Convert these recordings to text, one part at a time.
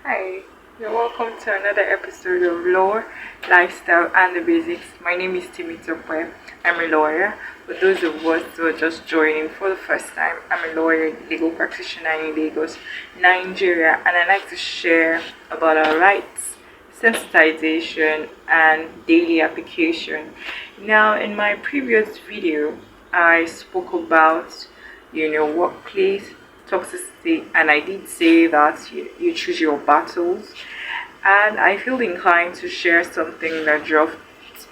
Hi, you're welcome to another episode of Law, Lifestyle, and the Basics. My name is Timmy Tokwe. I'm a lawyer. For those of us who are just joining for the first time, I'm a lawyer, legal practitioner in Lagos, Nigeria, and I like to share about our rights, sensitization, and daily application. Now, in my previous video, I spoke about workplace toxicity, and I did say that you choose your battles, and I feel inclined to share something that dropped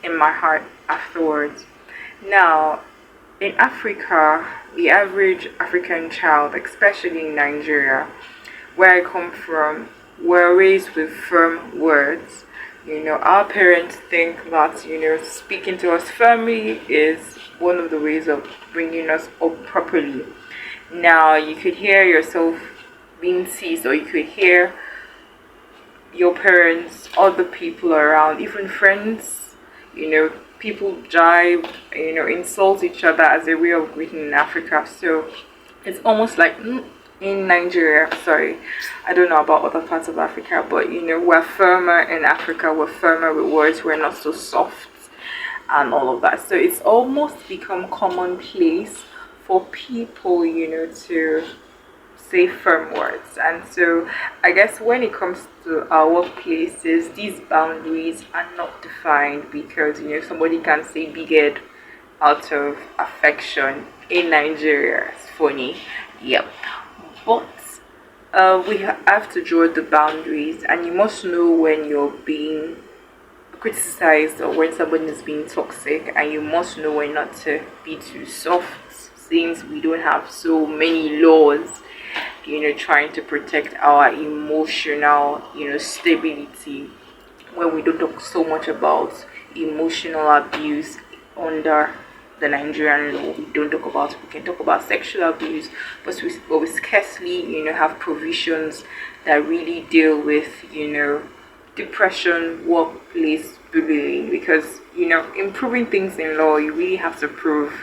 in my heart afterwards. Now, in Africa, the average African child, especially in Nigeria, where I come from, were raised with firm words. Our parents think that, speaking to us firmly is one of the ways of bringing us up properly. Now, you could hear yourself being teased, or you could hear your parents, other people around, even friends, people jibe, insult each other as a way of greeting in Africa. So it's almost like in Nigeria, sorry, I don't know about other parts of Africa, but we're firmer in Africa, we're firmer with words, we're not so soft and all of that. So it's almost become commonplace for people, to say firm words. And so I guess when it comes to our workplaces, these boundaries are not defined because somebody can say bigot out of affection in Nigeria. It's funny, yep. But we have to draw the boundaries, and you must know when you're being criticized or when someone is being toxic, and you must know when not to be too soft, since we don't have so many laws trying to protect our emotional stability. When we don't talk so much about emotional abuse under the Nigerian law, we don't talk about it. We can talk about sexual abuse, but we scarcely have provisions that really deal with depression, workplace bullying, because improving things in law, you really have to prove,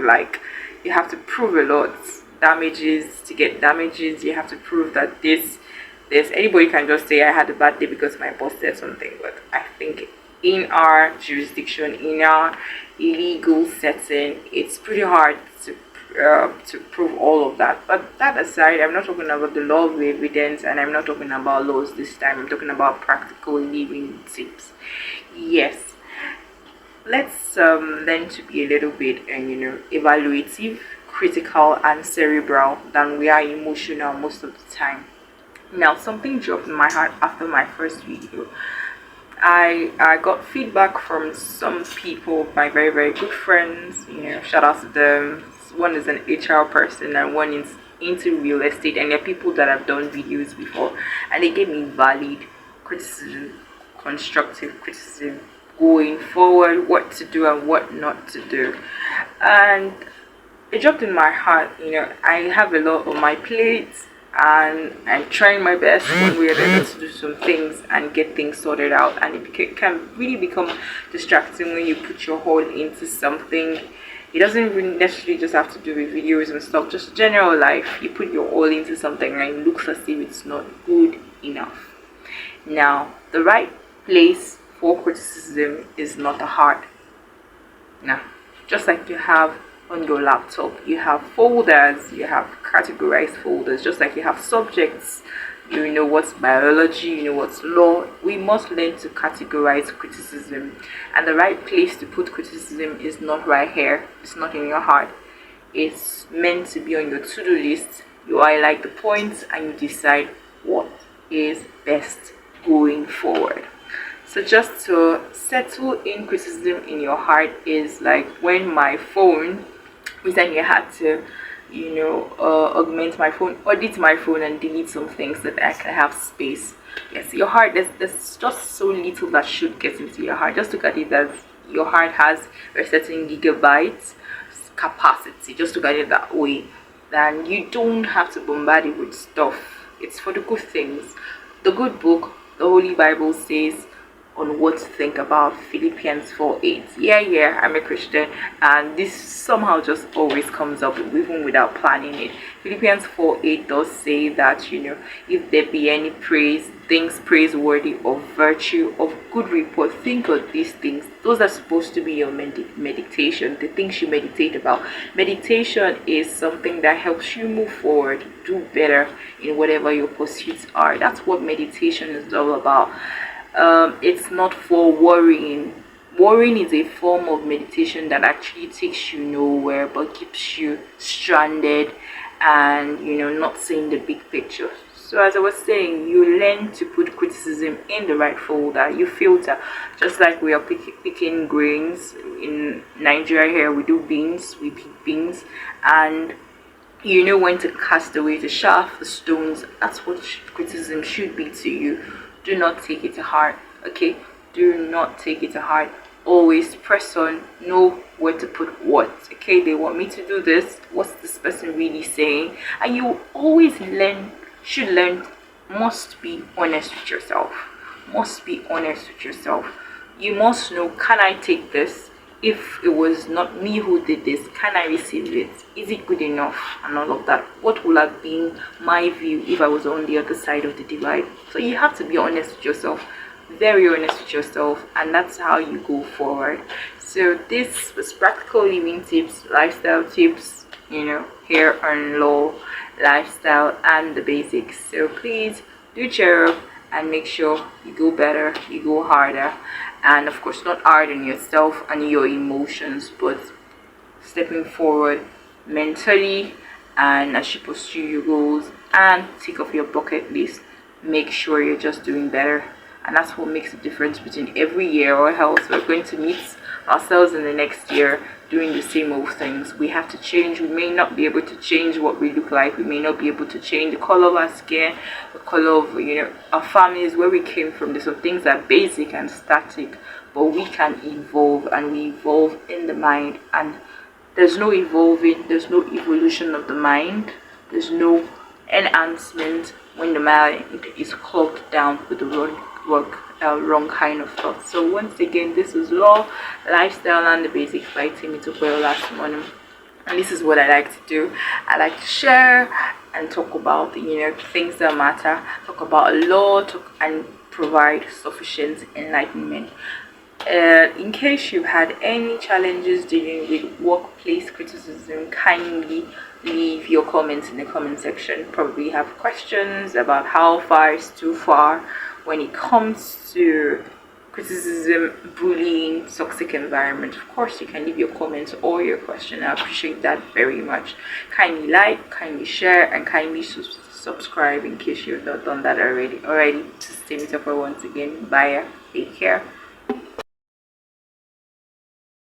like, you have to prove a lot. Damages, to get damages, you have to prove that this anybody can just say I had a bad day because my boss said something. But I think in our jurisdiction, in our legal setting, it's pretty hard to prove all of that. But that aside, I'm not talking about the law of evidence, and I'm not talking about laws this time. I'm talking about practical living tips. Yes, let's learn to be a little bit evaluative, critical, and cerebral than we are emotional most of the time. Now, something dropped in my heart after my first video. I got feedback from some people, my very very good friends. Shout out to them. One is an HR person and one is into real estate, and they're people that have done videos before, and they gave me valid criticism, constructive criticism going forward, what to do and what not to do. And it dropped in my heart. I have a lot on my plate, and I'm trying my best when we are able to do some things and get things sorted out. And it can really become distracting when you put your whole into something. It doesn't really necessarily just have to do with videos and stuff, just general life. You put your all into something and it looks as if it's not good enough. Now, the right place for criticism is not a heart. Now, just like you have on your laptop, you have folders, you have categorized folders, just like you have subjects. You know what's biology, you know what's law. We must learn to categorize criticism, and the right place to put criticism is not right here, it's not in your heart. It's meant to be on your to-do list. You highlight the points and you decide what is best going forward. So just to settle in criticism in your heart is like when my phone, recently I had to augment my phone, audit my phone, and delete some things so that I can have space. Yes, your heart, there's just so little that should get into your heart. Just look at it as your heart has a certain gigabytes capacity. Just look at it that way. Then you don't have to bombard it with stuff. It's for the good things. The good book, the Holy Bible says, on what to think about Philippians 4:8. Yeah, I'm a Christian, and this somehow just always comes up even without planning it. Philippians 4:8 does say that, if there be any things praiseworthy, of virtue, of good report, think of these things. Those are supposed to be your meditation, the things you meditate about. Meditation is something that helps you move forward, do better in whatever your pursuits are. That's what meditation is all about. It's not for worrying. Worrying is a form of meditation that actually takes you nowhere but keeps you stranded and not seeing the big picture. So as I was saying, you learn to put criticism in the right folder. You filter, just like we are picking grains in Nigeria. Here we do beans, we pick beans, and you know when to cast away the chaff, the stones. That's what criticism should be to you. Do not take it to heart, okay? Do not take it to heart. Always press on, know where to put what, okay? They want me to do this. What's this person really saying? And you always should learn, must be honest with yourself. Must be honest with yourself. You must know, can I take this? If it was not me who did this, can I receive it? Is it good enough? And all of that. What would have been my view if I was on the other side of the divide? So you have to be honest with yourself, very honest with yourself, and that's how you go forward. So this was practical living tips, lifestyle tips, hair and law, lifestyle, and the basics. So please do cheer up and make sure you go better, you go harder, and of course not hard on yourself and your emotions, but stepping forward mentally, and as you pursue your goals and tick off your bucket list, make sure you're just doing better. And that's what makes the difference between every year, or else we're going to meet ourselves in the next year doing the same old things. We have to change. We may not be able to change what we look like. We may not be able to change the color of our skin, the color of our families, where we came from. These things are basic and static, but we can evolve, and we evolve in the mind. And there's no evolving, there's no evolution of the mind, there's no enhancement when the mind is clogged down with the wrong kind of thoughts. So once again, this is Law, Lifestyle, and the Basics by Timmy Tukwel last morning, and this is what I like to do. I like to share and talk about things that matter, talk about law, and provide sufficient enlightenment. In case you've had any challenges dealing with workplace criticism, kindly leave your comments in the comment section. Probably have questions about how far is too far when it comes to criticism, bullying, toxic environment. Of course, you can leave your comments or your question. I appreciate that very much. Kindly like, kindly share, and kindly subscribe in case you've not done that already. To stay with us once again. Bye. Take care.